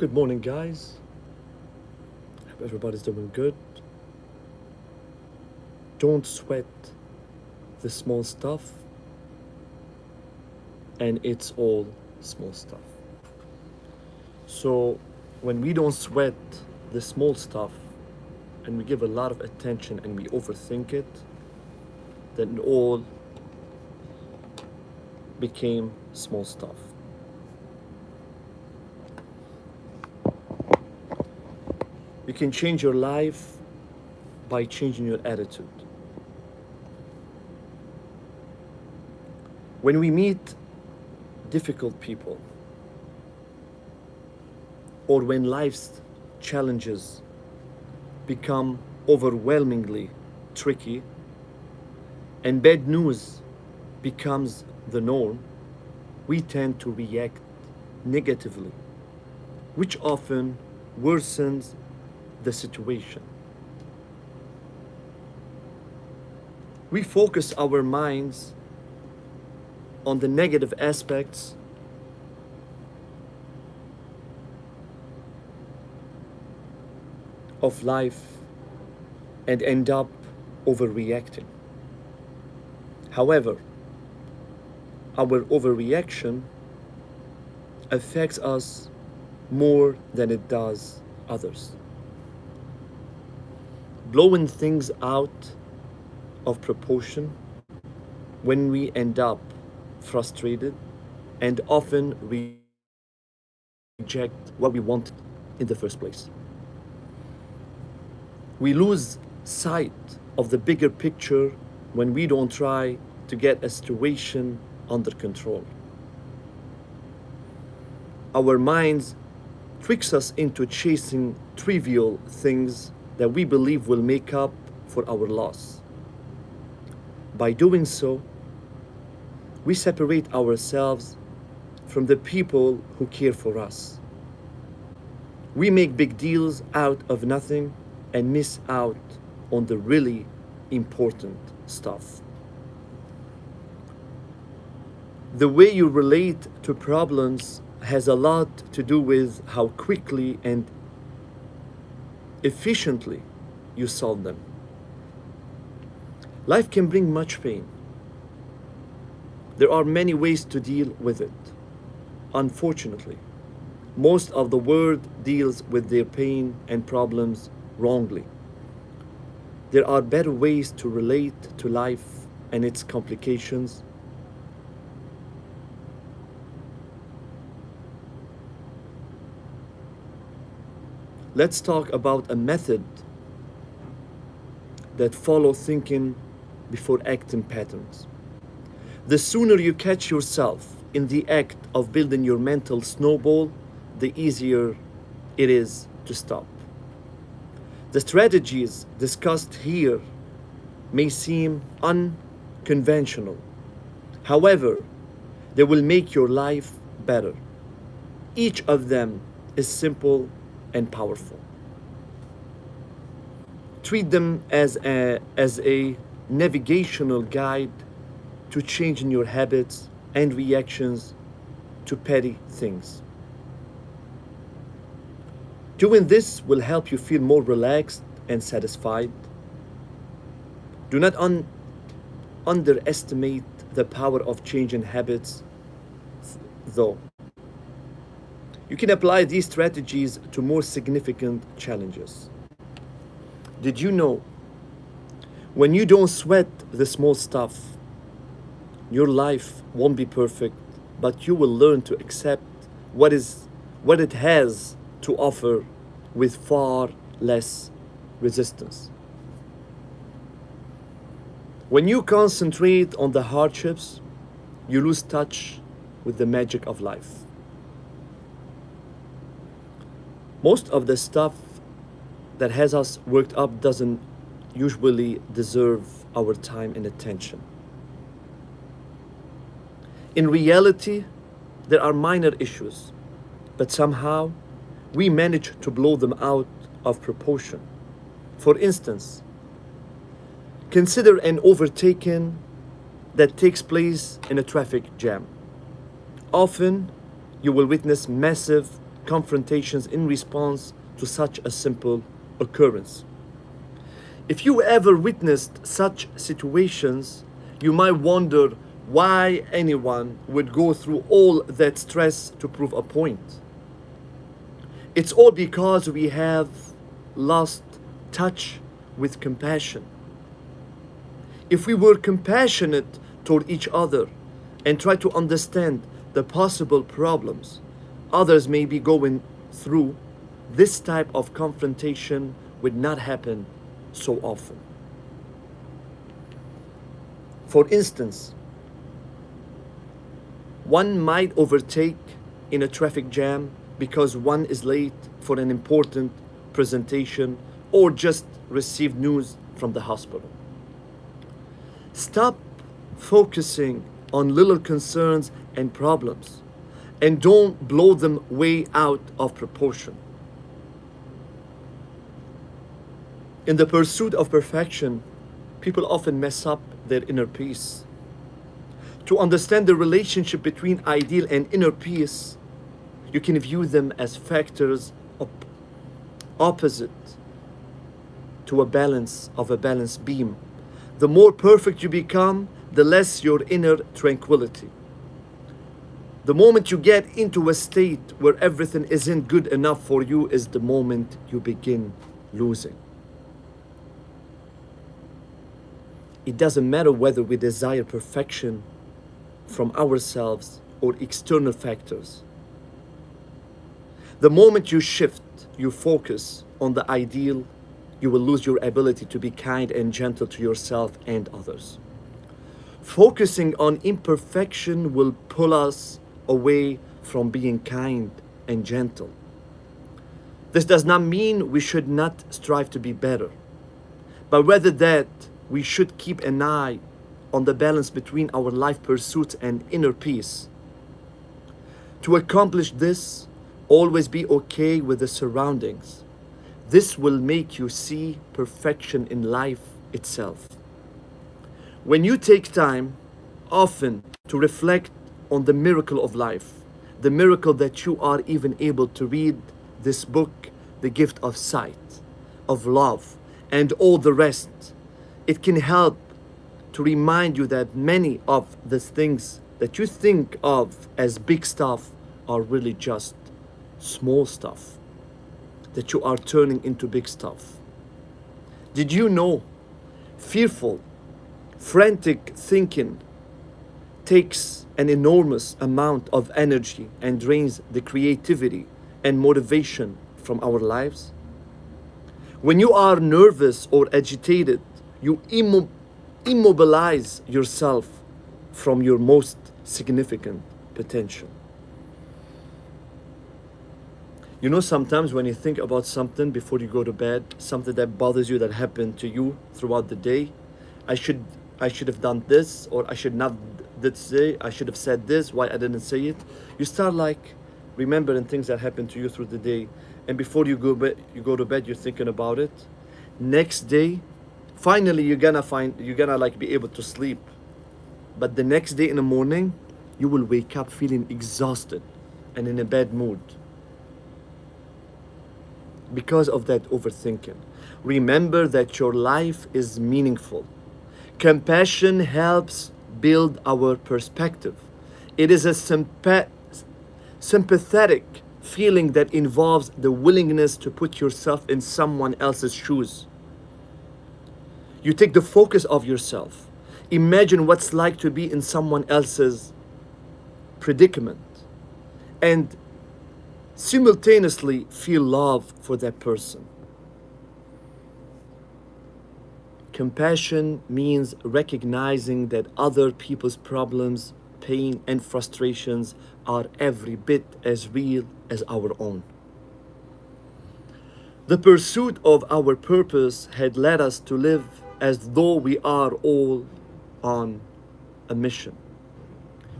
Good morning, guys. Hope everybody's doing good. Don't sweat the small stuff, and it's all small stuff. So, when we don't sweat the small stuff and we give a lot of attention and we overthink it, then it all became small stuff. You can change your life by changing your attitude. When we meet difficult people, or when life's challenges become overwhelmingly tricky and bad news becomes the norm, we tend to react negatively, which often worsens the situation. We focus our minds on the negative aspects of life and end up overreacting. However, our overreaction affects us more than it does others. Blowing things out of proportion when we end up frustrated and often reject what we want in the first place. We lose sight of the bigger picture when we don't try to get a situation under control. Our minds tricks us into chasing trivial things that we believe will make up for our loss. By doing so, we separate ourselves from the people who care for us. We make big deals out of nothing and miss out on the really important stuff. The way you relate to problems has a lot to do with how quickly and efficiently you solve them. Life can bring much pain. There are many ways to deal with it. Unfortunately, most of the world deals with their pain and problems wrongly. There are better ways to relate to life and its complications. Let's talk about a method that follow thinking before acting patterns. The sooner you catch yourself in the act of building your mental snowball, the easier it is to stop. The strategies discussed here may seem unconventional. However, they will make your life better. Each of them is simple and powerful. Treat them as a navigational guide to changing your habits and reactions to petty things. Doing this will help you feel more relaxed and satisfied. Do not underestimate the power of changing habits, though. You can apply these strategies to more significant challenges. Did you know when you don't sweat the small stuff, your life won't be perfect, but you will learn to accept what it has to offer with far less resistance. When you concentrate on the hardships, you lose touch with the magic of life. Most of the stuff that has us worked up doesn't usually deserve our time and attention. In reality, there are minor issues, but somehow we manage to blow them out of proportion. For instance, consider an overtaking that takes place in a traffic jam. Often, you will witness massive confrontations in response to such a simple occurrence. If you ever witnessed such situations, you might wonder why anyone would go through all that stress to prove a point. It's all because we have lost touch with compassion. If we were compassionate toward each other and try to understand the possible problems others may be going through, this type of confrontation would not happen so often. For instance, one might overtake in a traffic jam because one is late for an important presentation or just received news from the hospital. Stop focusing on little concerns and problems and don't blow them way out of proportion. In the pursuit of perfection, people often mess up their inner peace. To understand the relationship between ideal and inner peace, you can view them as factors opposite to a balanced beam. The more perfect you become, the less your inner tranquility. The moment you get into a state where everything isn't good enough for you is the moment you begin losing. It doesn't matter whether we desire perfection from ourselves or external factors. The moment you shift your focus on the ideal, you will lose your ability to be kind and gentle to yourself and others. Focusing on imperfection will pull us away from being kind and gentle. This does not mean we should not strive to be better, but rather that we should keep an eye on the balance between our life pursuits and inner peace. To accomplish this, always be okay with the surroundings. This will make you see perfection in life itself. When you take time, often, to reflect on the miracle of life, the miracle that you are even able to read this book, the gift of sight, of love, and all the rest, it can help to remind you that many of the things that you think of as big stuff are really just small stuff that you are turning into big stuff. Did you know fearful, frantic thinking takes an enormous amount of energy and drains the creativity and motivation from our lives? When you are nervous or agitated, you immobilize yourself from your most significant potential. You know, sometimes when you think about something before you go to bed, something that bothers you, that happened to you throughout the day, I should have done this, or I should not did say, I should have said this, why I didn't say it. You start like remembering things that happened to you through the day, and before you go to bed, you're thinking about it. Next day, finally you're gonna like be able to sleep. But the next day in the morning, you will wake up feeling exhausted and in a bad mood because of that overthinking. Remember that your life is meaningful. Compassion helps build our perspective. It is a sympathetic feeling that involves the willingness to put yourself in someone else's shoes. You take the focus of yourself. Imagine what's like to be in someone else's predicament and simultaneously feel love for that person. Compassion means recognizing that other people's problems, pain, and frustrations are every bit as real as our own. The pursuit of our purpose had led us to live as though we are all on a mission.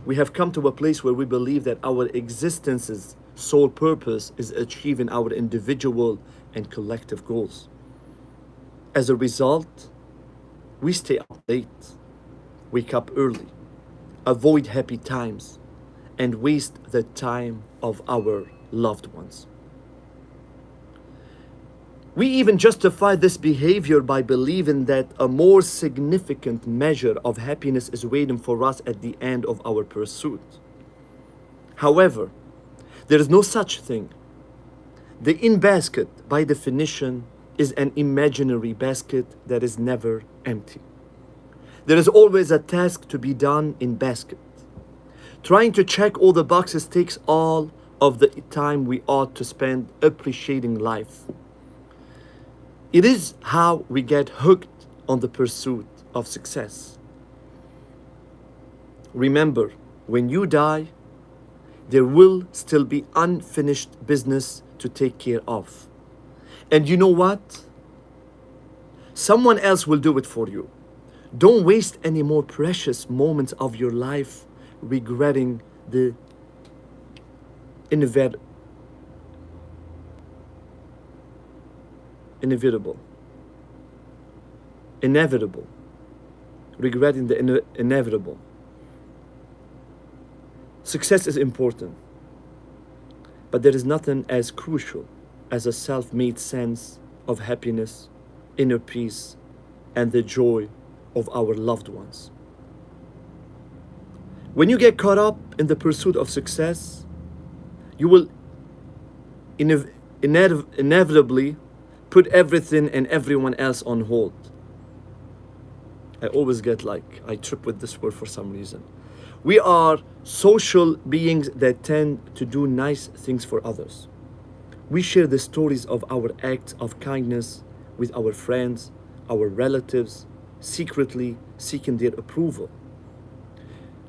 We have come to a place where we believe that our existence's sole purpose is achieving our individual and collective goals. As a result, we stay up late, wake up early, avoid happy times, and waste the time of our loved ones. We even justify this behavior by believing that a more significant measure of happiness is waiting for us at the end of our pursuit. However, there is no such thing. The in basket, by definition, is an imaginary basket that is never empty. There is always a task to be done in basket. Trying to check all the boxes takes all of the time we ought to spend appreciating life. It is how we get hooked on the pursuit of success. Remember, when you die, there will still be unfinished business to take care of. And you know what? Someone else will do it for you. Don't waste any more precious moments of your life regretting the inevitable. Regretting the inevitable. Success is important, but there is nothing as crucial as a self-made sense of happiness, inner peace, and the joy of our loved ones. When you get caught up in the pursuit of success, you will inevitably put everything and everyone else on hold. I always get I trip with this word for some reason. We are social beings that tend to do nice things for others. We share the stories of our acts of kindness with our friends, our relatives, secretly seeking their approval.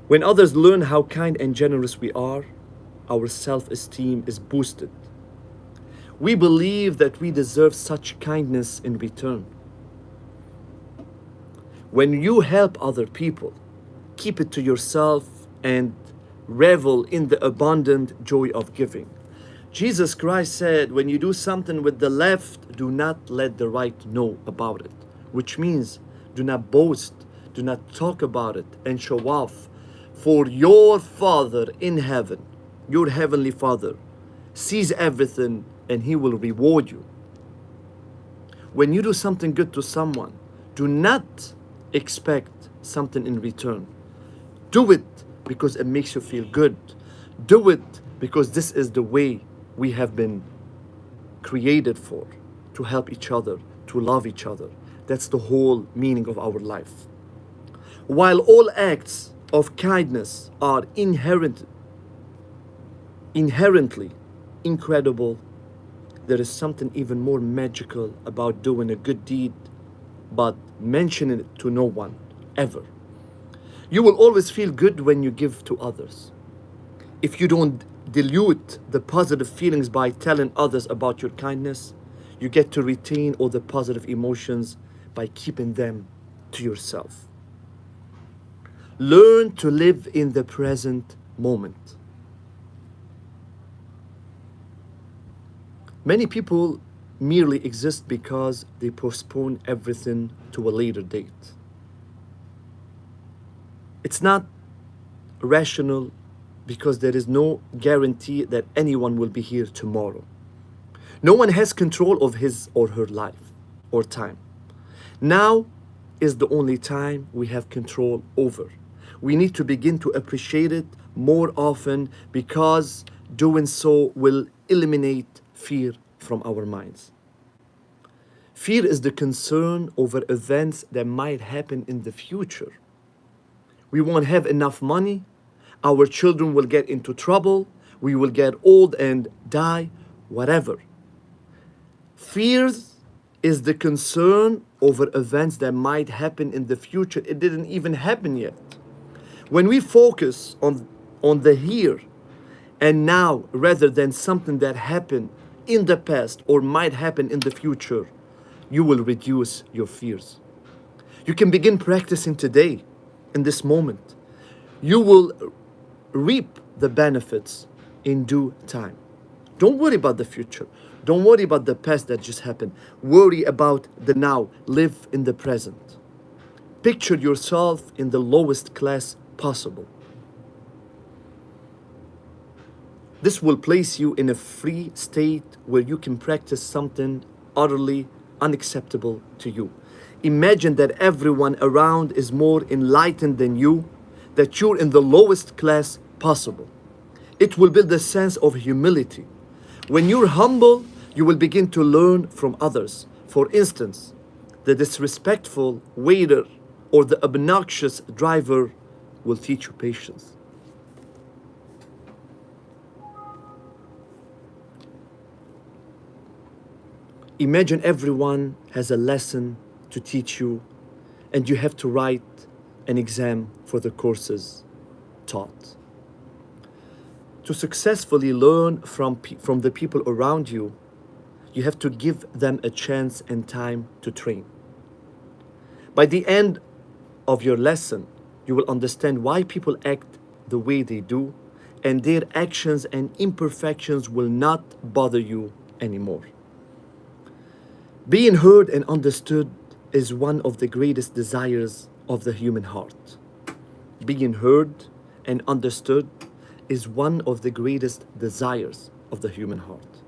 When others learn how kind and generous we are, our self-esteem is boosted. We believe that we deserve such kindness in return. When you help other people, keep it to yourself and revel in the abundant joy of giving. Jesus Christ said, when you do something with the left, do not let the right know about it. Which means, do not boast, do not talk about it and show off. For your Father in heaven, your Heavenly Father, sees everything and He will reward you. When you do something good to someone, do not expect something in return. Do it because it makes you feel good. Do it because this is the way we have been created for, to help each other, to love each other. That's the whole meaning of our life. While all acts of kindness are inherently incredible, there is something even more magical about doing a good deed but mentioning it to no one, ever. You will always feel good when you give to others. If you don't dilute the positive feelings by telling others about your kindness, you get to retain all the positive emotions by keeping them to yourself. Learn to live in the present moment. Many people merely exist because they postpone everything to a later date. It's not rational because there is no guarantee that anyone will be here tomorrow. No one has control of his or her life or time. Now is the only time we have control over. We need to begin to appreciate it more often because doing so will eliminate fear from our minds. Fear is the concern over events that might happen in the future. We won't have enough money, our children will get into trouble, we will get old and die, whatever. Fear is the concern over events that might happen in the future. It didn't even happen yet. When we focus on the here and now rather than something that happened in the past or might happen in the future, you will reduce your fears. You can begin practicing today, in this moment. You will reap the benefits in due time. Don't worry about the future. Don't worry about the past that just happened. Worry about the now. Live in the present. Picture yourself in the lowest class possible. This will place you in a free state where you can practice something utterly unacceptable to you. Imagine that everyone around is more enlightened than you, that you're in the lowest class possible. It will build a sense of humility. When you're humble, you will begin to learn from others. For instance, the disrespectful waiter or the obnoxious driver will teach you patience. Imagine everyone has a lesson to teach you, and you have to write an exam for the courses taught. To successfully learn from the people around you, you have to give them a chance and time to train. By the end of your lesson, you will understand why people act the way they do, and their actions and imperfections will not bother you anymore. Being heard and understood is one of the greatest desires of the human heart. Being heard and understood is one of the greatest desires of the human heart.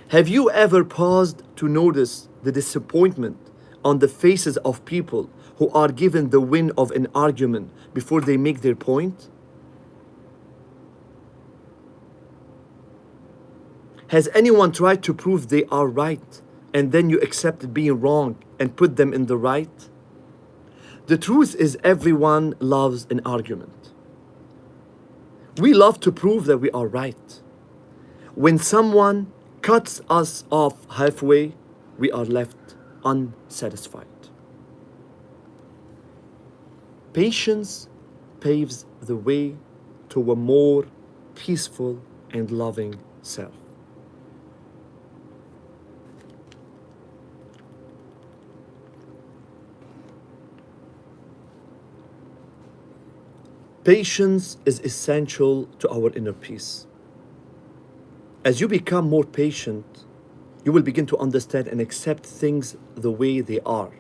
Have you ever paused to notice the disappointment on the faces of people who are given the win of an argument before they make their point? Has anyone tried to prove they are right and then you accepted being wrong and put them in the right? The truth is, everyone loves an argument. We love to prove that we are right. When someone cuts us off halfway, we are left unsatisfied. Patience paves the way to a more peaceful and loving self. Patience is essential to our inner peace. As you become more patient, you will begin to understand and accept things the way they are.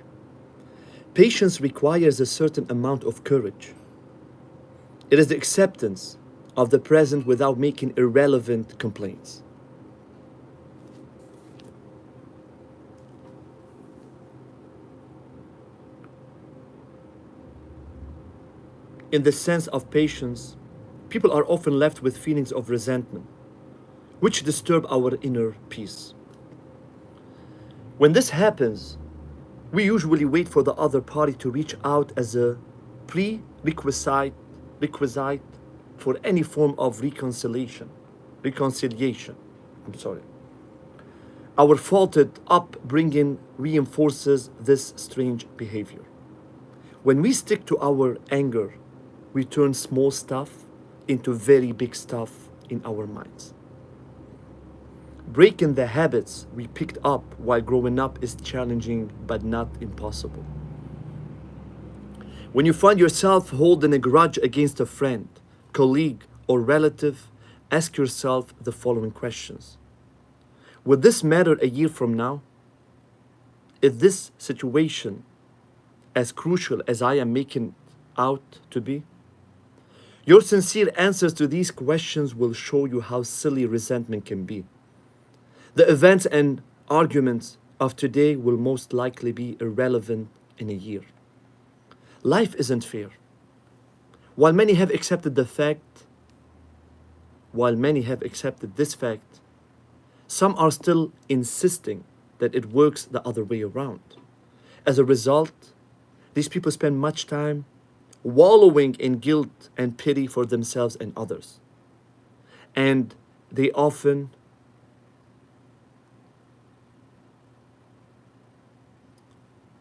Patience requires a certain amount of courage. It is the acceptance of the present without making irrelevant complaints. In the sense of patience, people are often left with feelings of resentment, which disturb our inner peace. When this happens, we usually wait for the other party to reach out as a prerequisite for any form of reconciliation. Our faulted upbringing reinforces this strange behavior. When we stick to our anger, we turn small stuff into very big stuff in our minds. Breaking the habits we picked up while growing up is challenging but not impossible. When you find yourself holding a grudge against a friend, colleague, or relative, ask yourself the following questions. Would this matter a year from now? Is this situation as crucial as I am making out to be? Your sincere answers to these questions will show you how silly resentment can be. The events and arguments of today will most likely be irrelevant in a year. Life isn't fair. While many have accepted this fact, some are still insisting that it works the other way around. As a result, these people spend much time wallowing in guilt and pity for themselves and others. And they often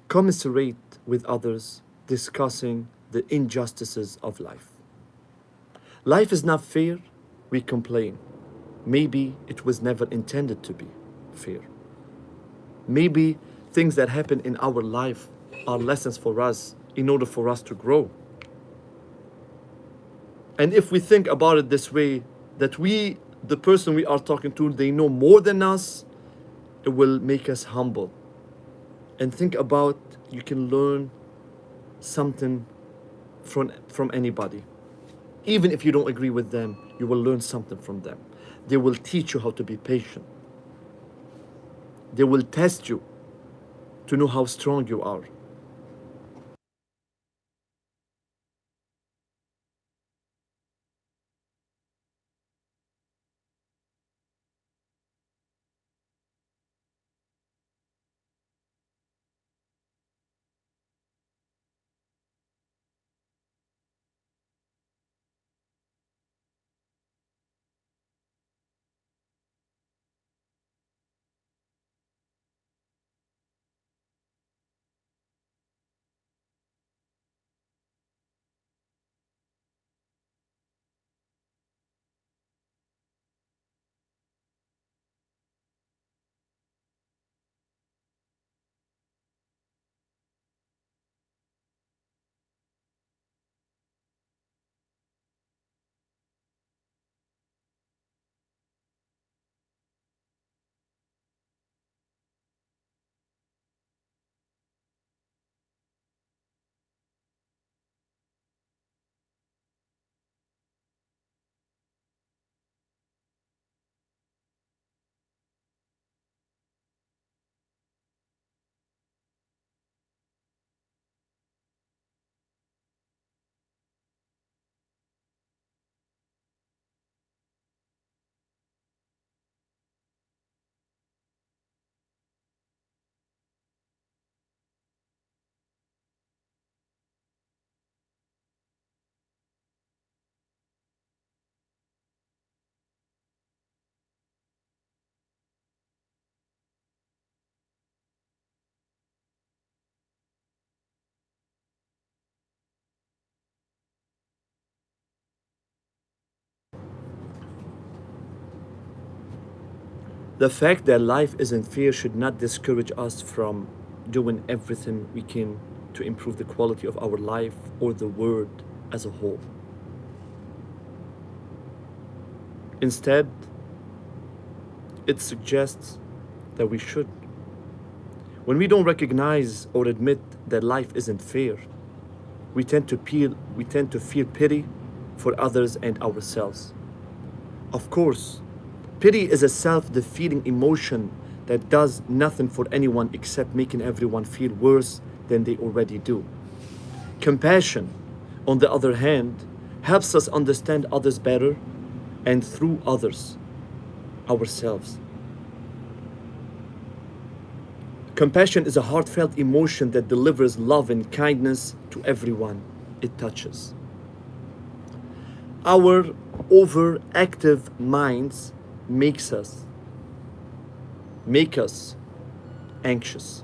commiserate with others, discussing the injustices of life. Life is not fair, we complain. Maybe it was never intended to be fair. Maybe things that happen in our life are lessons for us in order for us to grow. And if we think about it this way, that the person we are talking to, they know more than us, it will make us humble. And think about, you can learn something from anybody. Even if you don't agree with them, you will learn something from them. They will teach you how to be patient. They will test you to know how strong you are. The fact that life isn't fair should not discourage us from doing everything we can to improve the quality of our life or the world as a whole. Instead, it suggests that we should. When we don't recognize or admit that life isn't fair, we tend to feel pity for others and ourselves. Of course, pity is a self-defeating emotion that does nothing for anyone except making everyone feel worse than they already do. Compassion, on the other hand, helps us understand others better and through others, ourselves. Compassion is a heartfelt emotion that delivers love and kindness to everyone it touches. Our overactive minds makes us make us anxious.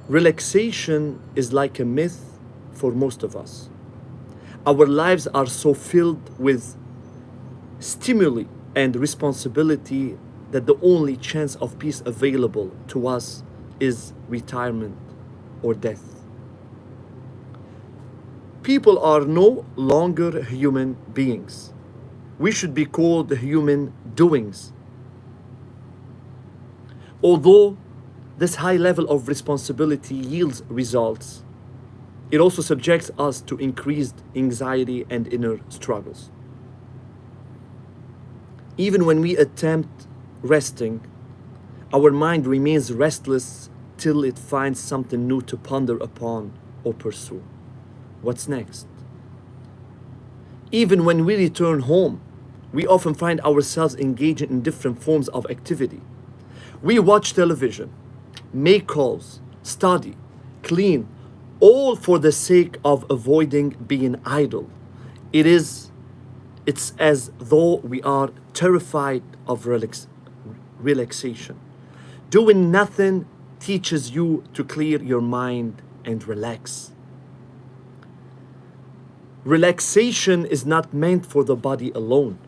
Relaxation is like a myth for most of us. Our lives are so filled with stimuli and responsibility that the only chance of peace available to us is retirement or death. People are no longer human beings. We should be called human doings. Although this high level of responsibility yields results, it also subjects us to increased anxiety and inner struggles. Even when we attempt resting, our mind remains restless till it finds something new to ponder upon or pursue. What's next? Even when we return home, we often find ourselves engaging in different forms of activity. We watch television, make calls, study, clean, all for the sake of avoiding being idle. It is it's as though we are terrified of relaxation. Doing nothing teaches you to clear your mind and relax. Relaxation is not meant for the body alone.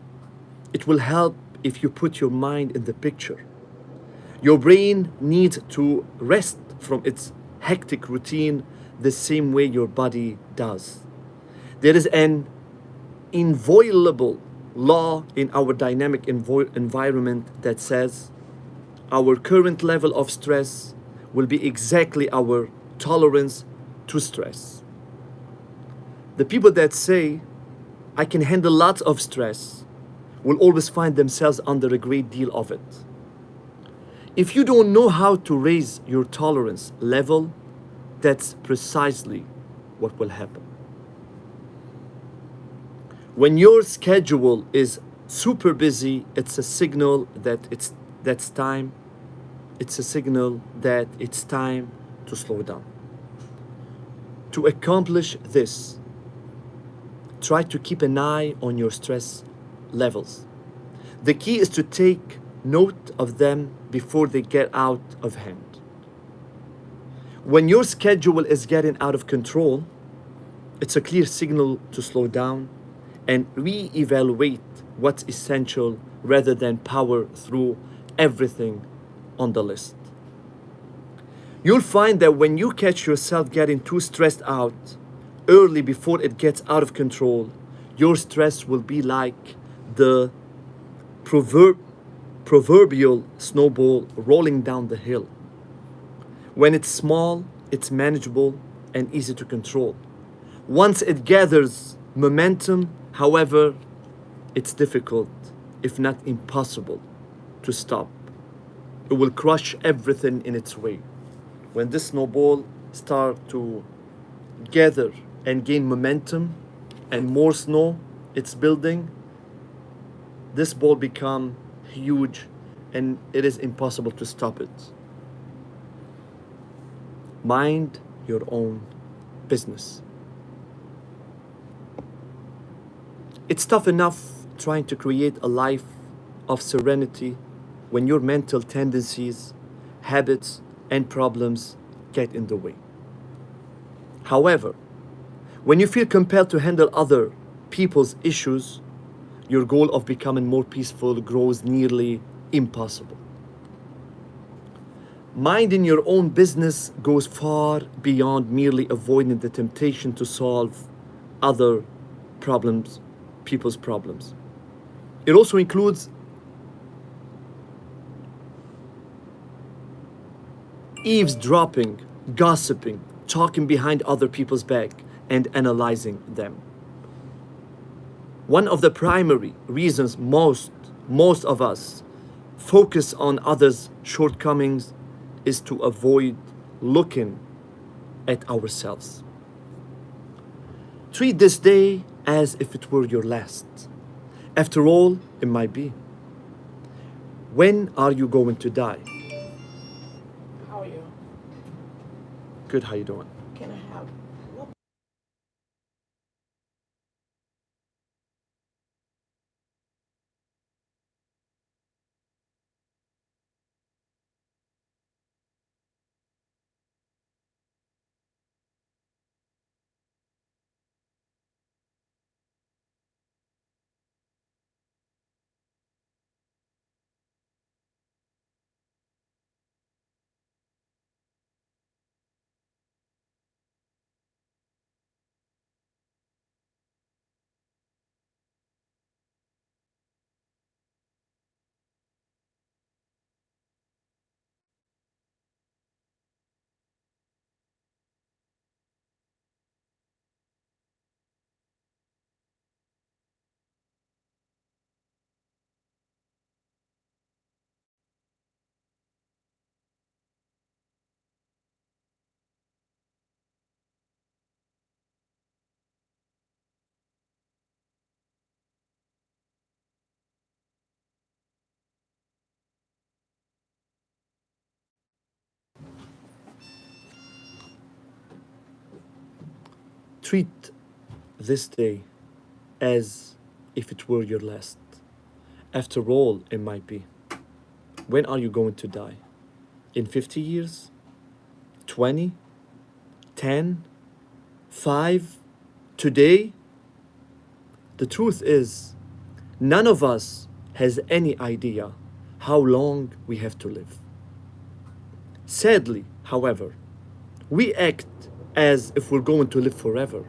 It will help if you put your mind in the picture. Your brain needs to rest from its hectic routine the same way your body does. There is an inviolable law in our dynamic environment that says our current level of stress will be exactly our tolerance to stress. The people that say I can handle lots of stress will always find themselves under a great deal of it. If you don't know how to raise your tolerance level, that's precisely what will happen. When your schedule is super busy, it's a signal that that's time. It's a signal that it's time to slow down. To accomplish this, try to keep an eye on your stress levels. The key is to take note of them before they get out of hand. When your schedule is getting out of control, it's a clear signal to slow down and re-evaluate what's essential rather than power through everything on the list. You'll find that when you catch yourself getting too stressed out early before it gets out of control, your stress will be like the proverbial snowball rolling down the hill. When it's small, it's manageable and easy to control. Once it gathers momentum, however, it's difficult, if not impossible, to stop. It will crush everything in its way. When this snowball starts to gather and gain momentum and more snow it's building, this ball becomes huge and it is impossible to stop it. Mind your own business. It's tough enough trying to create a life of serenity when your mental tendencies, habits, and problems get in the way. However, when you feel compelled to handle other people's issues, your goal of becoming more peaceful grows nearly impossible. Minding your own business goes far beyond merely avoiding the temptation to solve other problems, people's problems. It also includes eavesdropping, gossiping, talking behind other people's back, and analyzing them. One of the primary reasons most of us focus on others' shortcomings is to avoid looking at ourselves. Treat this day as if it were your last. After all, it might be. When are you going to die? How are you? Good, how you doing? Can I have what? Treat this day as if it were your last. After all, it might be. When are you going to die? In 50 years? 20? 10? 5? Today? The truth is, none of us has any idea how long we have to live. Sadly, however, we act as if we're going to live forever.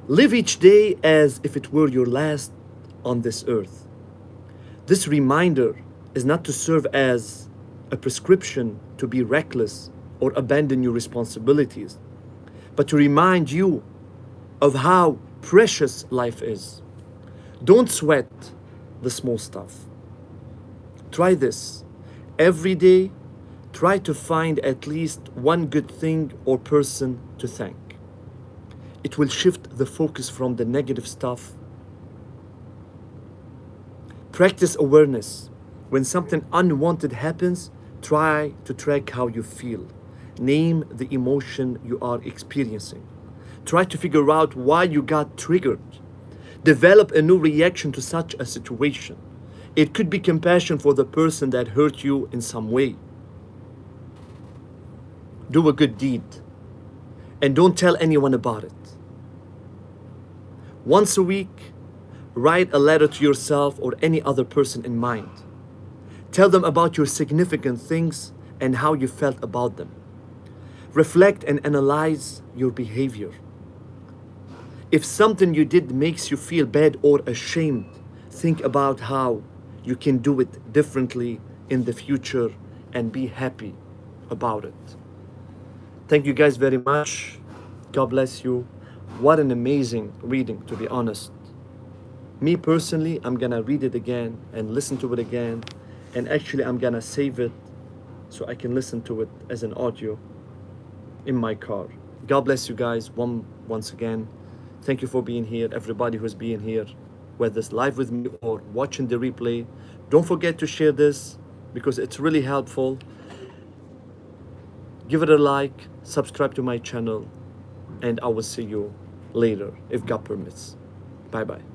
Live each day as if it were your last on this earth. This reminder is not to serve as a prescription to be reckless or abandon your responsibilities, but to remind you of how precious life is. Don't sweat the small stuff. Try this. Every day, try to find at least one good thing or person to thank. It will shift the focus from the negative stuff. Practice awareness. When something unwanted happens, try to track how you feel. Name the emotion you are experiencing. Try to figure out why you got triggered. Develop a new reaction to such a situation. It could be compassion for the person that hurt you in some way. Do a good deed and don't tell anyone about it. Once a week, write a letter to yourself or any other person in mind. Tell them about your significant things and how you felt about them. Reflect and analyze your behavior. If something you did makes you feel bad or ashamed, think about how you can do it differently in the future and be happy about it. Thank you guys very much. God bless you. What an amazing reading, to be honest. Me personally, I'm gonna read it again and listen to it again. And actually, I'm gonna save it so I can listen to it as an audio in my car. God bless you guys once again. Thank you for being here, everybody who's being here, whether it's live with me or watching the replay. Don't forget to share this because it's really helpful. Give it a like, subscribe to my channel, and I will see you later if God permits. Bye bye.